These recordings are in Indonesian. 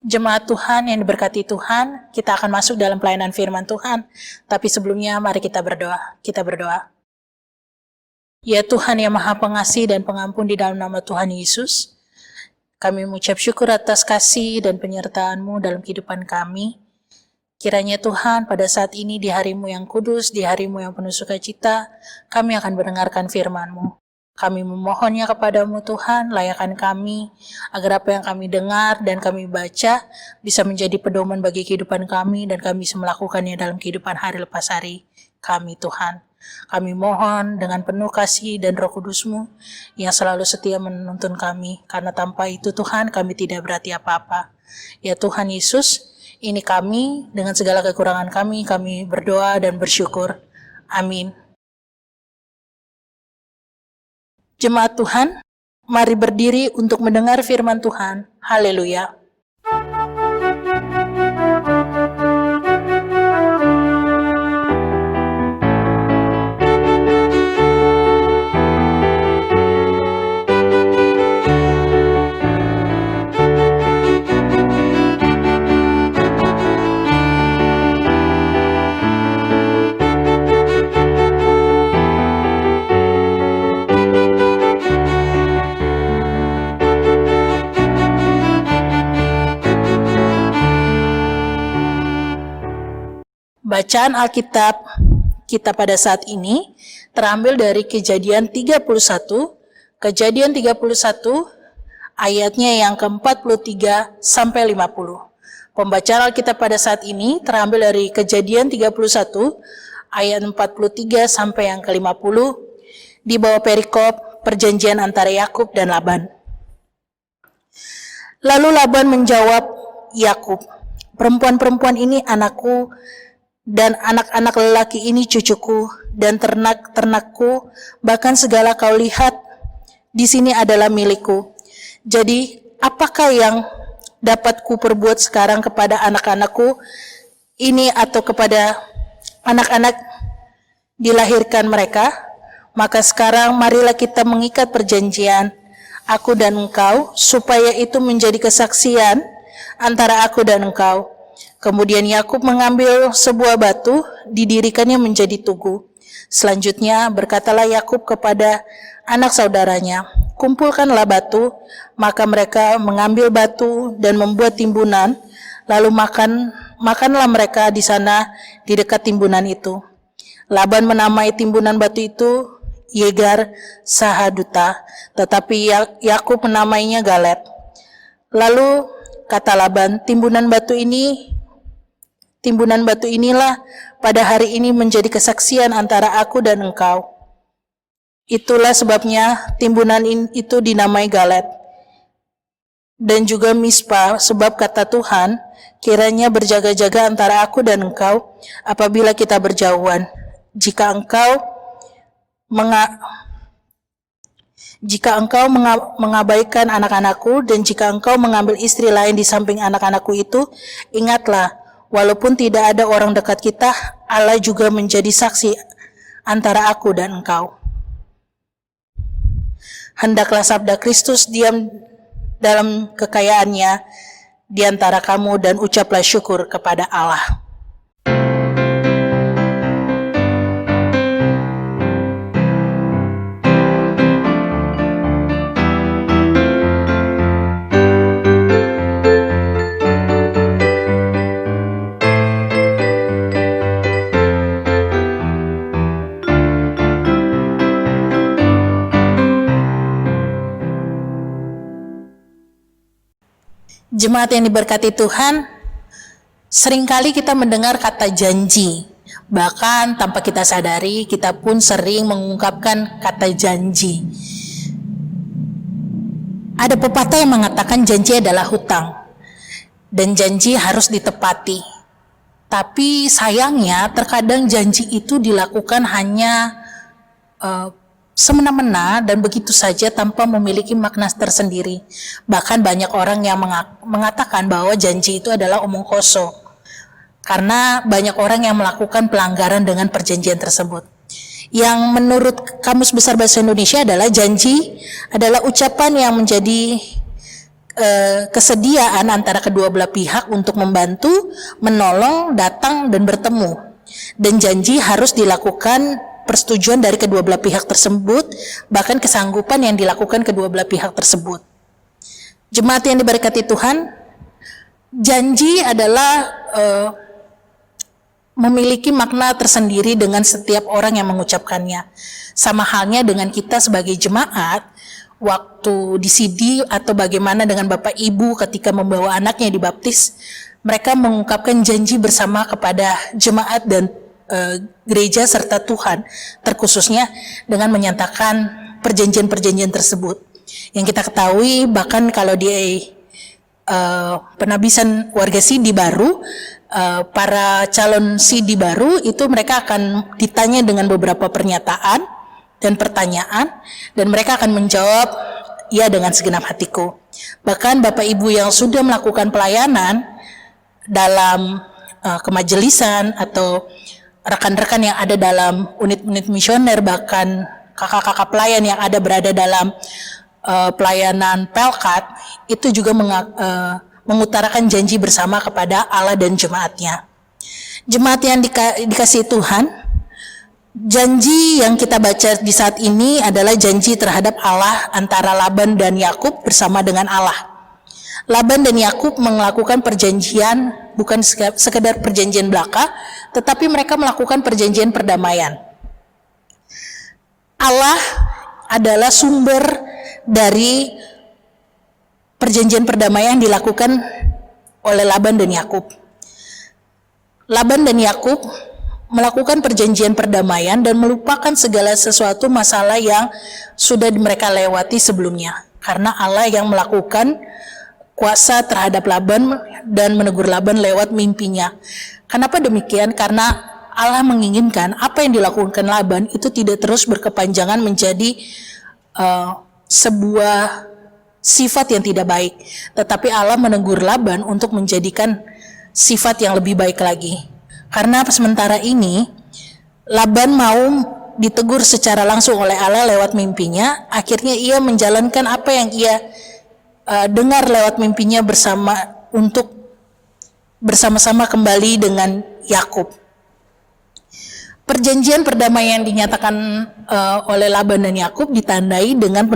Jemaat Tuhan yang diberkati Tuhan, kita akan masuk dalam pelayanan firman Tuhan. Tapi sebelumnya mari kita berdoa. Kita berdoa. Ya Tuhan yang Maha Pengasih dan Pengampun, di dalam nama Tuhan Yesus, kami mengucap syukur atas kasih dan penyertaan-Mu dalam kehidupan kami. Kiranya Tuhan, pada saat ini di hari-Mu yang kudus, di hari-Mu yang penuh sukacita, kami akan mendengarkan firman-Mu. Kami memohonnya kepadamu Tuhan, layakkan kami, agar apa yang kami dengar dan kami baca bisa menjadi pedoman bagi kehidupan kami, dan kami bisa melakukannya dalam kehidupan hari lepas hari kami Tuhan. Kami mohon dengan penuh kasih dan Roh Kudus-Mu yang selalu setia menuntun kami, karena tanpa itu Tuhan kami tidak berarti apa-apa. Ya Tuhan Yesus, ini kami dengan segala kekurangan kami berdoa dan bersyukur. Amin. Jemaat Tuhan, mari berdiri untuk mendengar firman Tuhan. Haleluya. Bacaan Alkitab kita pada saat ini terambil dari Kejadian 31 ayatnya yang ke-43 sampai 50. Pembacaan Alkitab pada saat ini terambil dari Kejadian 31 ayat 43 sampai yang ke-50 di bawah perikop perjanjian antara Yakub dan Laban. Lalu Laban menjawab Yakub, "Perempuan-perempuan ini anakku, dan anak-anak lelaki ini cucuku, dan ternak-ternakku, bahkan segala kau lihat di sini adalah milikku. Jadi, apakah yang dapat ku perbuat sekarang kepada anak-anakku ini atau kepada anak-anak dilahirkan mereka? Maka sekarang marilah kita mengikat perjanjian, aku dan engkau, supaya itu menjadi kesaksian antara aku dan engkau." Kemudian Yakub mengambil sebuah batu, didirikannya menjadi tugu. Selanjutnya berkatalah Yakub kepada anak saudaranya, "Kumpulkanlah batu." Maka mereka mengambil batu dan membuat timbunan, lalu makanlah mereka di sana di dekat timbunan itu. Laban menamai timbunan batu itu Yegar Sahaduta, tetapi Yakub menamainya Galet. Lalu kata Laban, timbunan batu inilah pada hari ini menjadi kesaksian antara aku dan engkau. Itulah sebabnya timbunan itu dinamai Galet. Dan juga Mispa, sebab kata Tuhan, kiranya berjaga-jaga antara aku dan engkau apabila kita berjauhan. Jika engkau mengabaikan anak-anakku, dan jika engkau mengambil istri lain di samping anak-anakku itu, ingatlah, walaupun tidak ada orang dekat kita, Allah juga menjadi saksi antara aku dan engkau. Hendaklah sabda Kristus diam dalam kekayaannya di antara kamu, dan ucaplah syukur kepada Allah. Jemaat yang diberkati Tuhan, seringkali kita mendengar kata janji. Bahkan tanpa kita sadari, kita pun sering mengungkapkan kata janji. Ada pepatah yang mengatakan janji adalah hutang, dan janji harus ditepati. Tapi sayangnya terkadang janji itu dilakukan hanya semena-mena dan begitu saja tanpa memiliki makna tersendiri. Bahkan banyak orang yang mengatakan bahwa janji itu adalah omong kosong, karena banyak orang yang melakukan pelanggaran dengan perjanjian tersebut. Yang menurut Kamus Besar Bahasa Indonesia adalah janji adalah ucapan yang menjadi kesediaan antara kedua belah pihak untuk membantu, menolong, datang dan bertemu. Dan janji harus dilakukan persetujuan dari kedua belah pihak tersebut, bahkan kesanggupan yang dilakukan kedua belah pihak tersebut. Jemaat yang diberkati Tuhan, janji adalah memiliki makna tersendiri dengan setiap orang yang mengucapkannya. Sama halnya dengan kita sebagai jemaat, waktu di CD atau bagaimana dengan Bapak Ibu ketika membawa anaknya dibaptis, mereka mengungkapkan janji bersama kepada jemaat dan gereja serta Tuhan, terkhususnya dengan menyatakan perjanjian-perjanjian tersebut. Yang kita ketahui bahkan kalau di penabisan warga CD baru, para calon CD baru itu mereka akan ditanya dengan beberapa pernyataan dan pertanyaan, dan mereka akan menjawab ya dengan segenap hatiku. Bahkan Bapak Ibu yang sudah melakukan pelayanan dalam kemajelisan atau rekan-rekan yang ada dalam unit-unit misioner, bahkan kakak-kakak pelayan yang ada berada dalam pelayanan Pelkat, itu juga mengutarakan janji bersama kepada Allah dan jemaatnya. Jemaat yang dikasihi Tuhan, janji yang kita baca di saat ini adalah janji terhadap Allah antara Laban dan Yakub bersama dengan Allah. Laban dan Yakub melakukan perjanjian, bukan sekedar perjanjian belaka, tetapi mereka melakukan perjanjian perdamaian. Allah adalah sumber dari perjanjian perdamaian yang dilakukan oleh Laban dan Yakub. Laban dan Yakub melakukan perjanjian perdamaian dan melupakan segala sesuatu masalah yang sudah mereka lewati sebelumnya. Karena Allah yang melakukan kuasa terhadap Laban dan menegur Laban lewat mimpinya. Kenapa demikian? Karena Allah menginginkan apa yang dilakukan Laban itu tidak terus berkepanjangan menjadi sebuah sifat yang tidak baik. Tetapi Allah menegur Laban untuk menjadikan sifat yang lebih baik lagi. Karena sementara ini Laban mau ditegur secara langsung oleh Allah lewat mimpinya, akhirnya ia menjalankan apa yang ia dengar lewat mimpinya untuk bersama-sama kembali dengan Yakub. Perjanjian perdamaian yang dinyatakan oleh Laban dan Yakub ditandai dengan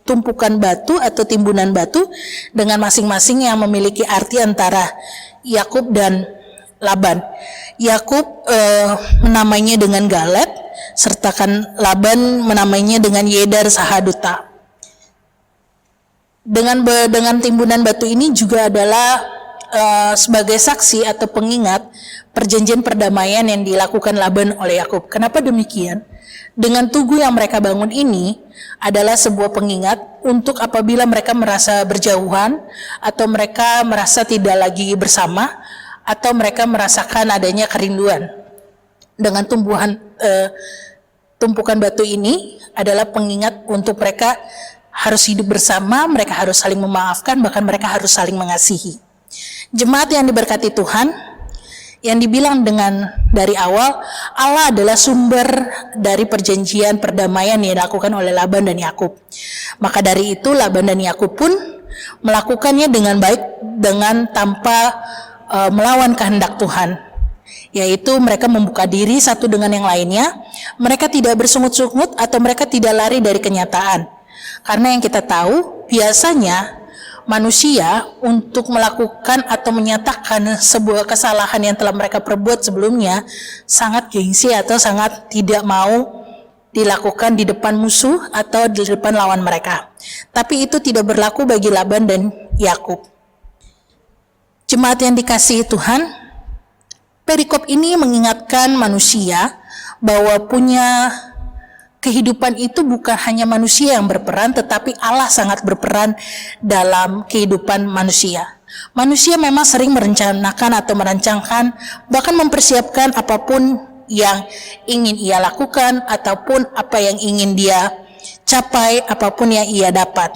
tumpukan batu atau timbunan batu dengan masing-masing yang memiliki arti antara Yakub dan Laban. Yakub menamainya dengan Galet, sertakan Laban menamainya dengan Yedar Sahaduta. Dengan timbunan batu ini juga adalah sebagai saksi atau pengingat perjanjian perdamaian yang dilakukan Laban oleh Yakub. Kenapa demikian? Dengan tugu yang mereka bangun ini adalah sebuah pengingat untuk apabila mereka merasa berjauhan atau mereka merasa tidak lagi bersama, atau mereka merasakan adanya kerinduan. Dengan tumpukan batu ini adalah pengingat untuk mereka harus hidup bersama, mereka harus saling memaafkan, bahkan mereka harus saling mengasihi. Jemaat yang diberkati Tuhan, yang dibilang dari awal, Allah adalah sumber dari perjanjian perdamaian yang dilakukan oleh Laban dan Yakub. Maka dari itu Laban dan Yakub pun melakukannya dengan baik, dengan tanpa melawan kehendak Tuhan, yaitu mereka membuka diri satu dengan yang lainnya. Mereka tidak bersungut-sungut atau mereka tidak lari dari kenyataan, karena yang kita tahu biasanya manusia untuk melakukan atau menyatakan sebuah kesalahan yang telah mereka perbuat sebelumnya sangat gengsi atau sangat tidak mau dilakukan di depan musuh atau di depan lawan mereka. Tapi itu tidak berlaku bagi Laban dan Yakub. Jemaat yang dikasihi Tuhan, perikop ini mengingatkan manusia bahwa punya kehidupan itu bukan hanya manusia yang berperan, tetapi Allah sangat berperan dalam kehidupan manusia. Manusia memang sering merencanakan atau merancangkan, bahkan mempersiapkan apapun yang ingin ia lakukan, ataupun apa yang ingin dia capai, apapun yang ia dapat.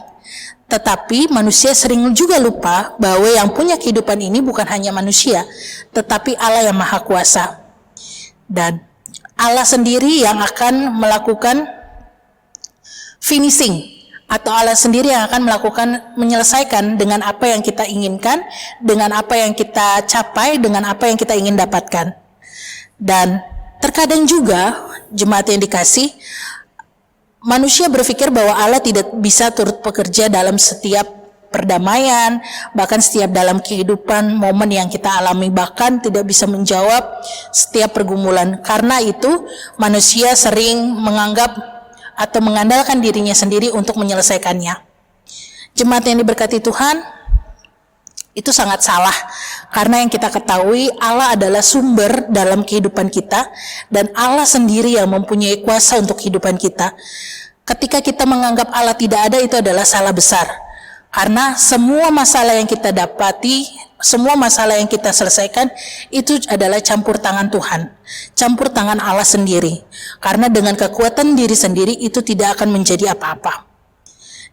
Tetapi manusia sering juga lupa bahwa yang punya kehidupan ini bukan hanya manusia, tetapi Allah yang Maha Kuasa. Dan Allah sendiri yang akan melakukan finishing atau Allah sendiri yang akan menyelesaikan dengan apa yang kita inginkan, dengan apa yang kita capai, dengan apa yang kita ingin dapatkan. Dan terkadang juga jemaat yang dikasih, manusia berpikir bahwa Allah tidak bisa turut bekerja dalam setiap perdamaian, bahkan setiap dalam kehidupan momen yang kita alami, bahkan tidak bisa menjawab setiap pergumulan. Karena itu manusia sering menganggap atau mengandalkan dirinya sendiri untuk menyelesaikannya. Jemaat yang diberkati Tuhan, itu sangat salah, karena yang kita ketahui Allah adalah sumber dalam kehidupan kita, dan Allah sendiri yang mempunyai kuasa untuk kehidupan kita. Ketika kita menganggap Allah tidak ada, itu adalah salah besar, karena semua masalah yang kita dapati, semua masalah yang kita selesaikan, itu adalah campur tangan Tuhan, campur tangan Allah sendiri. Karena dengan kekuatan diri sendiri itu tidak akan menjadi apa-apa.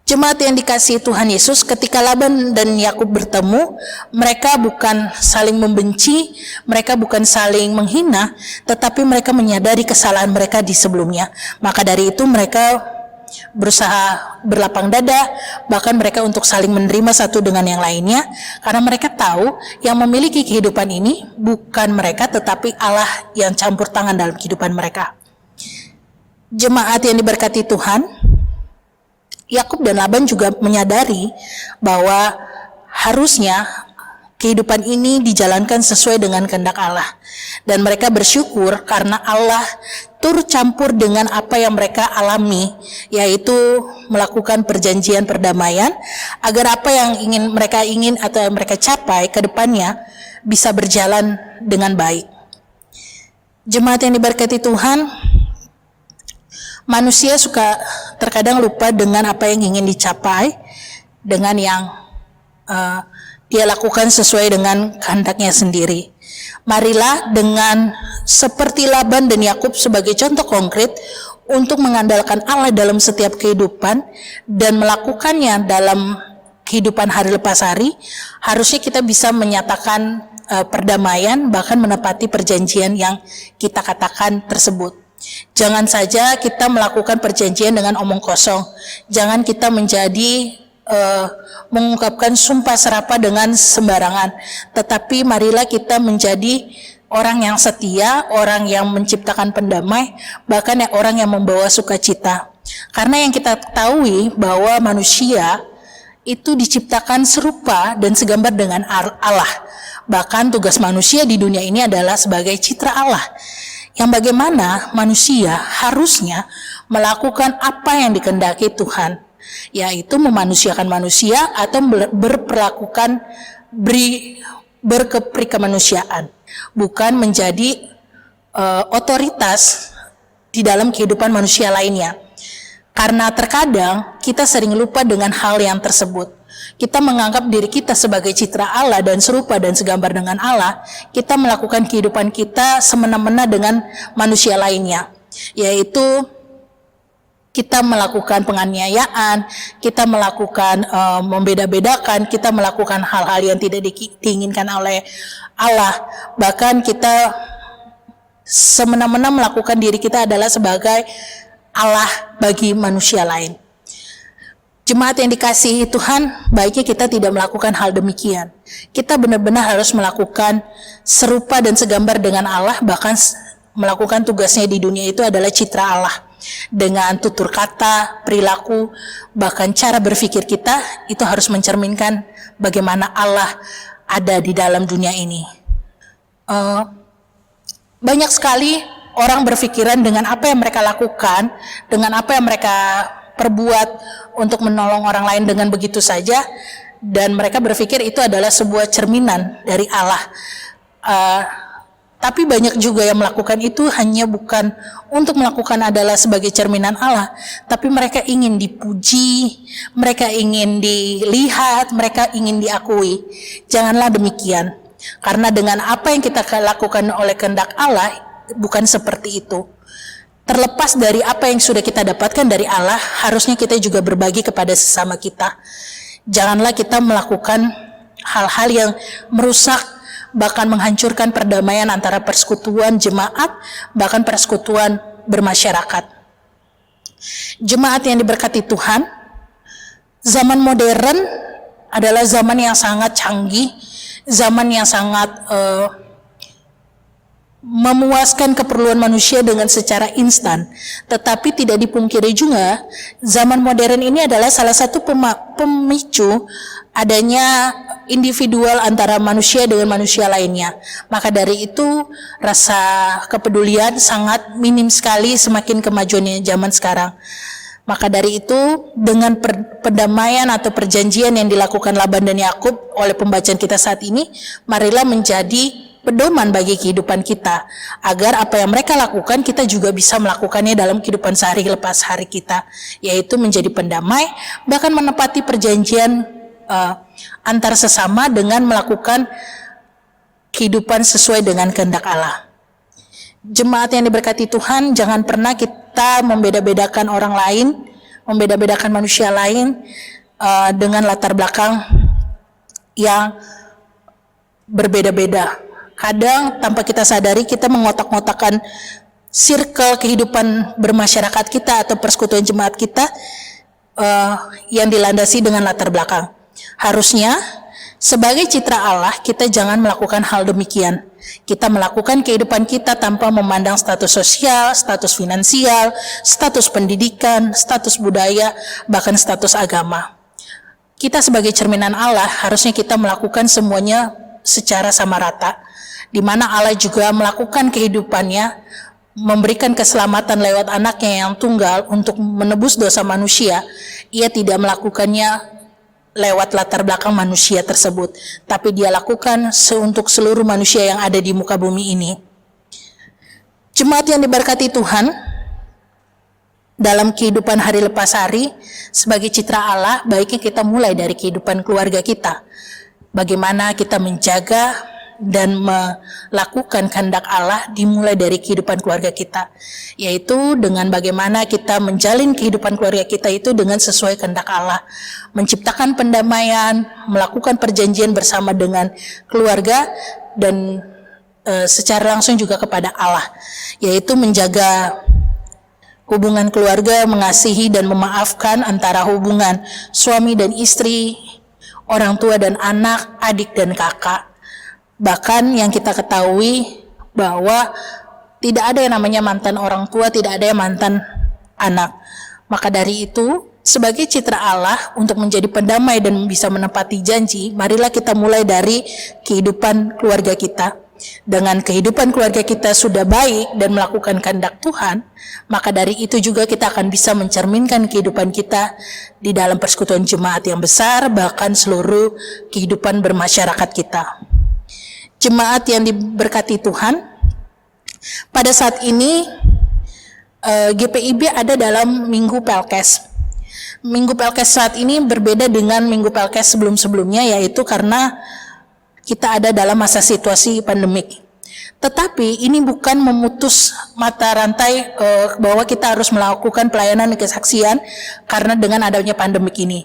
Jemaat yang dikasihi Tuhan Yesus, ketika Laban dan Yakub bertemu, mereka bukan saling membenci, mereka bukan saling menghina, tetapi mereka menyadari kesalahan mereka di sebelumnya. Maka dari itu mereka berusaha berlapang dada, bahkan mereka untuk saling menerima satu dengan yang lainnya, karena mereka tahu yang memiliki kehidupan ini bukan mereka, tetapi Allah yang campur tangan dalam kehidupan mereka. Jemaat yang diberkati Tuhan, Yakub dan Laban juga menyadari bahwa harusnya kehidupan ini dijalankan sesuai dengan kehendak Allah, dan mereka bersyukur karena Allah turut campur dengan apa yang mereka alami, yaitu melakukan perjanjian perdamaian agar apa yang mereka ingin atau yang mereka capai ke depannya bisa berjalan dengan baik. Jemaat yang diberkati Tuhan, manusia suka terkadang lupa dengan apa yang ingin dicapai, dengan yang dia lakukan sesuai dengan kehendaknya sendiri. Marilah dengan seperti Laban dan Yakub sebagai contoh konkret untuk mengandalkan Allah dalam setiap kehidupan dan melakukannya dalam kehidupan hari lepas hari, harusnya kita bisa menyatakan perdamaian, bahkan menepati perjanjian yang kita katakan tersebut. Jangan saja kita melakukan perjanjian dengan omong kosong. Jangan kita menjadi mengungkapkan sumpah serapah dengan sembarangan, tetapi marilah kita menjadi orang yang setia, orang yang menciptakan pendamai, bahkan orang yang membawa sukacita. Karena yang kita ketahui bahwa manusia itu diciptakan serupa dan segambar dengan Allah. Bahkan tugas manusia di dunia ini adalah sebagai citra Allah, yang bagaimana manusia harusnya melakukan apa yang dikehendaki Tuhan, yaitu memanusiakan manusia atau berperlakukan berkeprikemanusiaan, bukan menjadi otoritas di dalam kehidupan manusia lainnya. Karena terkadang kita sering lupa dengan hal yang tersebut. Kita menganggap diri kita sebagai citra Allah dan serupa dan segambar dengan Allah. Kita melakukan kehidupan kita semena-mena dengan manusia lainnya, yaitu kita melakukan penganiayaan, kita melakukan membeda-bedakan, kita melakukan hal-hal yang tidak diinginkan oleh Allah. Bahkan kita semena-mena melakukan diri kita adalah sebagai Allah bagi manusia lain. Jemaat yang dikasihi Tuhan, baiknya kita tidak melakukan hal demikian. Kita benar-benar harus melakukan serupa dan segambar dengan Allah, bahkan melakukan tugasnya di dunia itu adalah citra Allah. Dengan tutur kata, perilaku, bahkan cara berpikir kita, itu harus mencerminkan bagaimana Allah ada di dalam dunia ini. Banyak sekali orang berpikiran dengan apa yang mereka lakukan, dengan apa yang mereka perbuat untuk menolong orang lain dengan begitu saja, dan mereka berpikir itu adalah sebuah cerminan dari Allah. Tapi banyak juga yang melakukan itu hanya bukan untuk melakukan adalah sebagai cerminan Allah, tapi mereka ingin dipuji, mereka ingin dilihat, mereka ingin diakui. Janganlah demikian, karena dengan apa yang kita lakukan oleh kehendak Allah bukan seperti itu. Terlepas dari apa yang sudah kita dapatkan dari Allah, harusnya kita juga berbagi kepada sesama kita. Janganlah kita melakukan hal-hal yang merusak, bahkan menghancurkan perdamaian antara persekutuan jemaat, bahkan persekutuan bermasyarakat. Jemaat yang diberkati Tuhan, Zaman modern adalah zaman yang sangat canggih, zaman yang sangat memuaskan keperluan manusia dengan secara instan. Tetapi tidak dipungkiri juga, zaman modern ini adalah salah satu pemicu adanya individual antara manusia dengan manusia lainnya. Maka dari itu, rasa kepedulian sangat minim sekali semakin kemajuannya zaman sekarang. Maka dari itu, dengan perdamaian atau perjanjian yang dilakukan Laban dan Yakub oleh pembacaan kita saat ini, marilah menjadi pedoman bagi kehidupan kita, agar apa yang mereka lakukan kita juga bisa melakukannya dalam kehidupan sehari lepas hari kita, yaitu menjadi pendamai, bahkan menepati perjanjian antar sesama dengan melakukan kehidupan sesuai dengan kehendak Allah. Jemaat yang diberkati Tuhan, jangan pernah kita membeda-bedakan orang lain, membeda-bedakan manusia lain dengan latar belakang yang berbeda-beda. Kadang tanpa kita sadari kita mengotak-ngotakan circle kehidupan bermasyarakat kita atau persekutuan jemaat kita yang dilandasi dengan latar belakang. Harusnya sebagai citra Allah kita jangan melakukan hal demikian. Kita melakukan kehidupan kita tanpa memandang status sosial, status finansial, status pendidikan, status budaya, bahkan status agama. Kita sebagai cerminan Allah harusnya kita melakukan semuanya secara sama rata, di mana Allah juga melakukan kehidupannya, memberikan keselamatan lewat anaknya yang tunggal untuk menebus dosa manusia. Ia tidak melakukannya lewat latar belakang manusia tersebut, tapi dia lakukan untuk seluruh manusia yang ada di muka bumi ini. Jemaat yang diberkati Tuhan, dalam kehidupan hari lepas hari, sebagai citra Allah, baiknya kita mulai dari kehidupan keluarga kita. Bagaimana kita menjaga dan melakukan kehendak Allah dimulai dari kehidupan keluarga kita, yaitu dengan bagaimana kita menjalin kehidupan keluarga kita itu dengan sesuai kehendak Allah, menciptakan pendamaian, melakukan perjanjian bersama dengan keluarga dan secara langsung juga kepada Allah, yaitu menjaga hubungan keluarga, mengasihi dan memaafkan antara hubungan suami dan istri, orang tua dan anak, adik dan kakak. Bahkan yang kita ketahui bahwa tidak ada yang namanya mantan orang tua, tidak ada yang mantan anak. Maka dari itu, sebagai citra Allah untuk menjadi pendamai dan bisa menepati janji, marilah kita mulai dari kehidupan keluarga kita. Dengan kehidupan keluarga kita sudah baik dan melakukan kehendak Tuhan, maka dari itu juga kita akan bisa mencerminkan kehidupan kita di dalam persekutuan jemaat yang besar, bahkan seluruh kehidupan bermasyarakat kita. Jemaat yang diberkati Tuhan, pada saat ini GPIB ada dalam Minggu Pelkes. Minggu Pelkes saat ini berbeda dengan Minggu Pelkes sebelum-sebelumnya, yaitu karena kita ada dalam masa situasi pandemik. Tetapi ini bukan memutus mata rantai bahwa kita harus melakukan pelayanan kesaksian karena dengan adanya pandemik ini.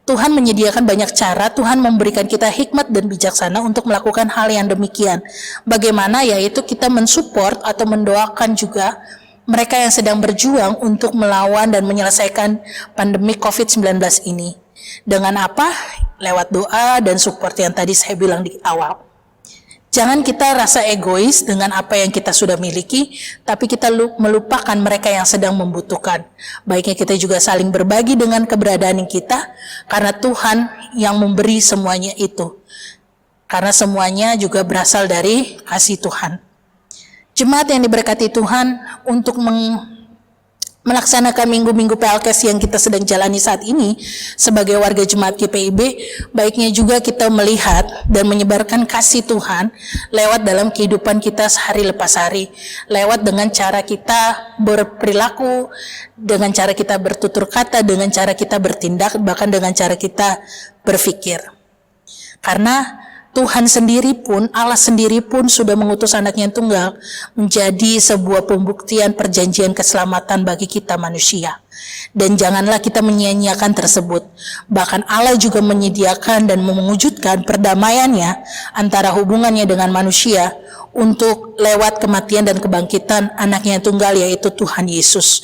Tuhan menyediakan banyak cara, Tuhan memberikan kita hikmat dan bijaksana untuk melakukan hal yang demikian. Bagaimana? Yaitu kita mensupport atau mendoakan juga mereka yang sedang berjuang untuk melawan dan menyelesaikan pandemi COVID-19 ini. Dengan apa? Lewat doa dan support yang tadi saya bilang di awal. Jangan kita rasa egois dengan apa yang kita sudah miliki, tapi kita melupakan mereka yang sedang membutuhkan. Baiknya kita juga saling berbagi dengan keberadaan kita, karena Tuhan yang memberi semuanya itu. Karena semuanya juga berasal dari kasih Tuhan. Jemaat yang diberkati Tuhan, untuk melaksanakan minggu-minggu PLKS yang kita sedang jalani saat ini sebagai warga jemaat GPIB, baiknya juga kita melihat dan menyebarkan kasih Tuhan lewat dalam kehidupan kita sehari lepas hari, lewat dengan cara kita berperilaku, dengan cara kita bertutur kata, dengan cara kita bertindak, bahkan dengan cara kita berpikir. Karena Tuhan sendiri pun, Allah sendiri pun sudah mengutus anaknya yang tunggal menjadi sebuah pembuktian perjanjian keselamatan bagi kita manusia. Dan janganlah kita menyia-nyiakan tersebut. Bahkan Allah juga menyediakan dan mewujudkan perdamaiannya antara hubungannya dengan manusia untuk lewat kematian dan kebangkitan anaknya yang tunggal, yaitu Tuhan Yesus.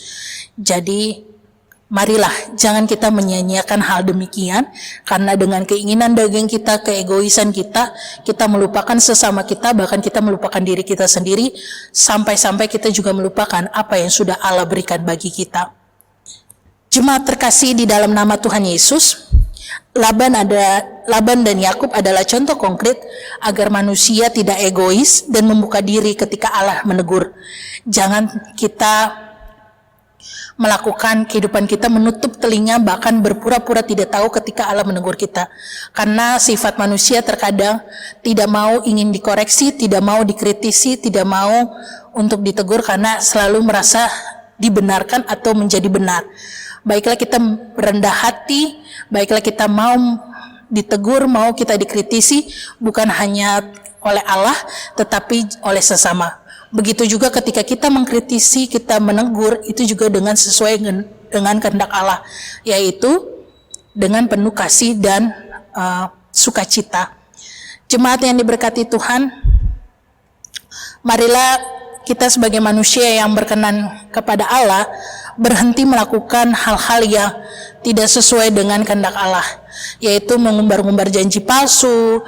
Jadi Marilah jangan kita menyia-nyiakan hal demikian, karena dengan keinginan daging kita, keegoisan kita, kita melupakan sesama kita, bahkan kita melupakan diri kita sendiri, sampai-sampai kita juga melupakan apa yang sudah Allah berikan bagi kita. Jemaat terkasih di dalam nama Tuhan Yesus, Laban dan Yakub adalah contoh konkret agar manusia tidak egois dan membuka diri ketika Allah menegur. Jangan kita melakukan kehidupan kita menutup telinga, bahkan berpura-pura tidak tahu ketika Allah menegur kita. Karena sifat manusia terkadang tidak mau ingin dikoreksi, tidak mau dikritisi, tidak mau untuk ditegur karena selalu merasa dibenarkan atau menjadi benar. Baiklah kita rendah hati, baiklah kita mau ditegur, mau kita dikritisi, bukan hanya oleh Allah, tetapi oleh sesama. Begitu juga ketika kita mengkritisi, kita menegur, itu juga dengan sesuai dengan kehendak Allah, yaitu dengan penuh kasih dan sukacita. Jemaat yang diberkati Tuhan, marilah kita sebagai manusia yang berkenan kepada Allah, berhenti melakukan hal-hal yang tidak sesuai dengan kehendak Allah, yaitu mengumbar-ngumbar janji palsu,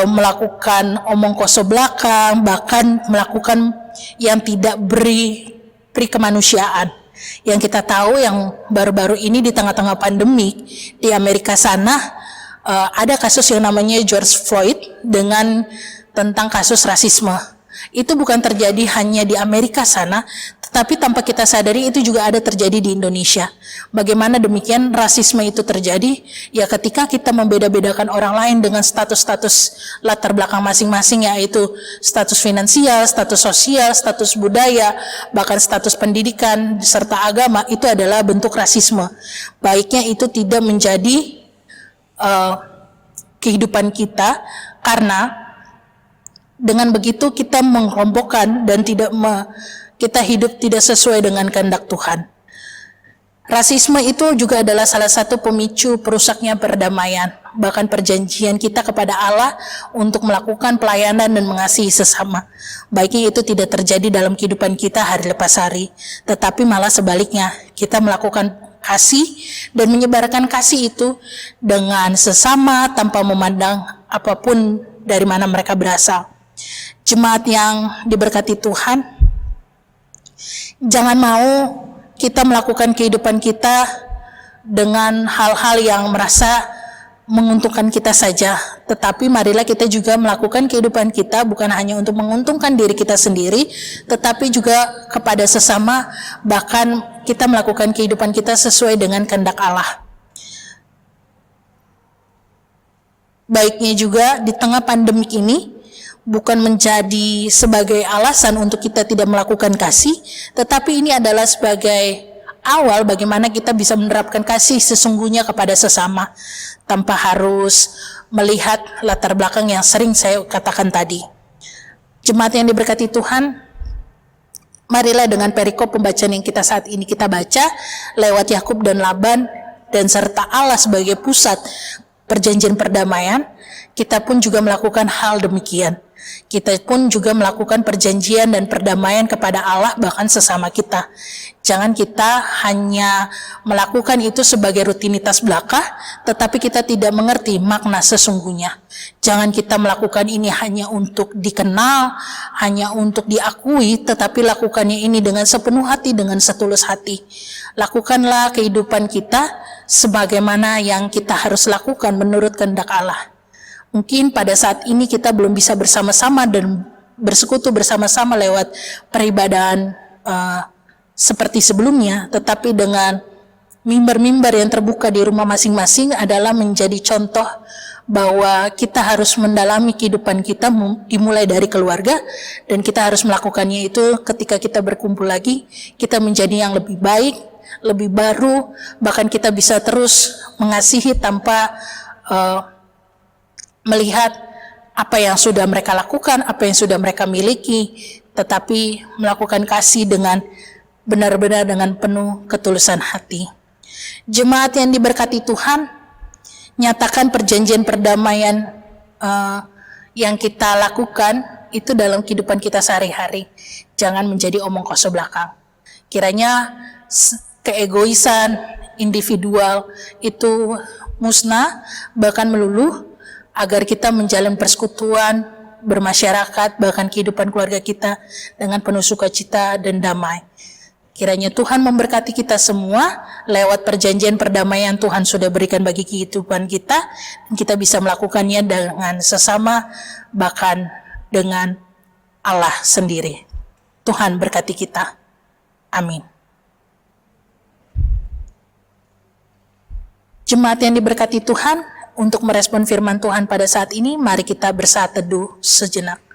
melakukan omong kosong belakang, bahkan melakukan yang tidak beri kemanusiaan. Yang kita tahu yang baru-baru ini di tengah-tengah pandemi di Amerika sana, ada kasus yang namanya George Floyd dengan tentang kasus rasisme. Itu bukan terjadi hanya di Amerika sana, tetapi tanpa kita sadari itu juga ada terjadi di Indonesia. Bagaimana demikian rasisme itu terjadi? Ya ketika kita membeda-bedakan orang lain dengan status-status latar belakang masing-masing, yaitu status finansial, status sosial, status budaya, bahkan status pendidikan serta agama, itu adalah bentuk rasisme. Baiknya itu tidak menjadi kehidupan kita, karena dengan begitu kita mengelompokkan dan kita hidup tidak sesuai dengan kehendak Tuhan. Rasisme itu juga adalah salah satu pemicu perusaknya perdamaian, bahkan perjanjian kita kepada Allah untuk melakukan pelayanan dan mengasihi sesama. Baiknya itu tidak terjadi dalam kehidupan kita hari lepas hari, tetapi malah sebaliknya, kita melakukan kasih dan menyebarkan kasih itu dengan sesama tanpa memandang apapun dari mana mereka berasal. Jemaat yang diberkati Tuhan, jangan mau kita melakukan kehidupan kita dengan hal-hal yang merasa menguntungkan kita saja, tetapi marilah kita juga melakukan kehidupan kita bukan hanya untuk menguntungkan diri kita sendiri, tetapi juga kepada sesama, bahkan kita melakukan kehidupan kita sesuai dengan kehendak Allah. Baiknya juga di tengah pandemik ini, bukan menjadi sebagai alasan untuk kita tidak melakukan kasih, tetapi ini adalah sebagai awal bagaimana kita bisa menerapkan kasih sesungguhnya kepada sesama, tanpa harus melihat latar belakang yang sering saya katakan tadi. Jemaat yang diberkati Tuhan, marilah dengan perikop pembacaan yang kita saat ini kita baca, lewat Yakub dan Laban, dan serta Allah sebagai pusat perjanjian perdamaian, kita pun juga melakukan hal demikian. Kita pun juga melakukan perjanjian dan perdamaian kepada Allah, bahkan sesama kita. Jangan kita hanya melakukan itu sebagai rutinitas belaka, tetapi kita tidak mengerti makna sesungguhnya. Jangan kita melakukan ini hanya untuk dikenal, hanya untuk diakui, tetapi lakukannya ini dengan sepenuh hati, dengan setulus hati. Lakukanlah kehidupan kita sebagaimana yang kita harus lakukan menurut kehendak Allah. Mungkin pada saat ini kita belum bisa bersama-sama dan bersekutu bersama-sama lewat peribadahan seperti sebelumnya, tetapi dengan mimbar-mimbar yang terbuka di rumah masing-masing adalah menjadi contoh bahwa kita harus mendalami kehidupan kita dimulai dari keluarga, dan kita harus melakukannya itu ketika kita berkumpul lagi, kita menjadi yang lebih baik, lebih baru, bahkan kita bisa terus mengasihi tanpa melihat apa yang sudah mereka lakukan, apa yang sudah mereka miliki, tetapi melakukan kasih dengan benar-benar dengan penuh ketulusan hati. Jemaat yang diberkati Tuhan, nyatakan perjanjian perdamaian yang kita lakukan itu dalam kehidupan kita sehari-hari. Jangan menjadi omong kosong belakang. Kiranya keegoisan individual itu musnah, bahkan meluluh, agar kita menjalin persekutuan, bermasyarakat, bahkan kehidupan keluarga kita dengan penuh sukacita dan damai. Kiranya Tuhan memberkati kita semua lewat perjanjian perdamaian Tuhan sudah berikan bagi kehidupan kita, dan kita bisa melakukannya dengan sesama, bahkan dengan Allah sendiri. Tuhan berkati kita. Amin. Jemaat yang diberkati Tuhan, untuk merespon firman Tuhan pada saat ini, mari kita bersaat teduh sejenak.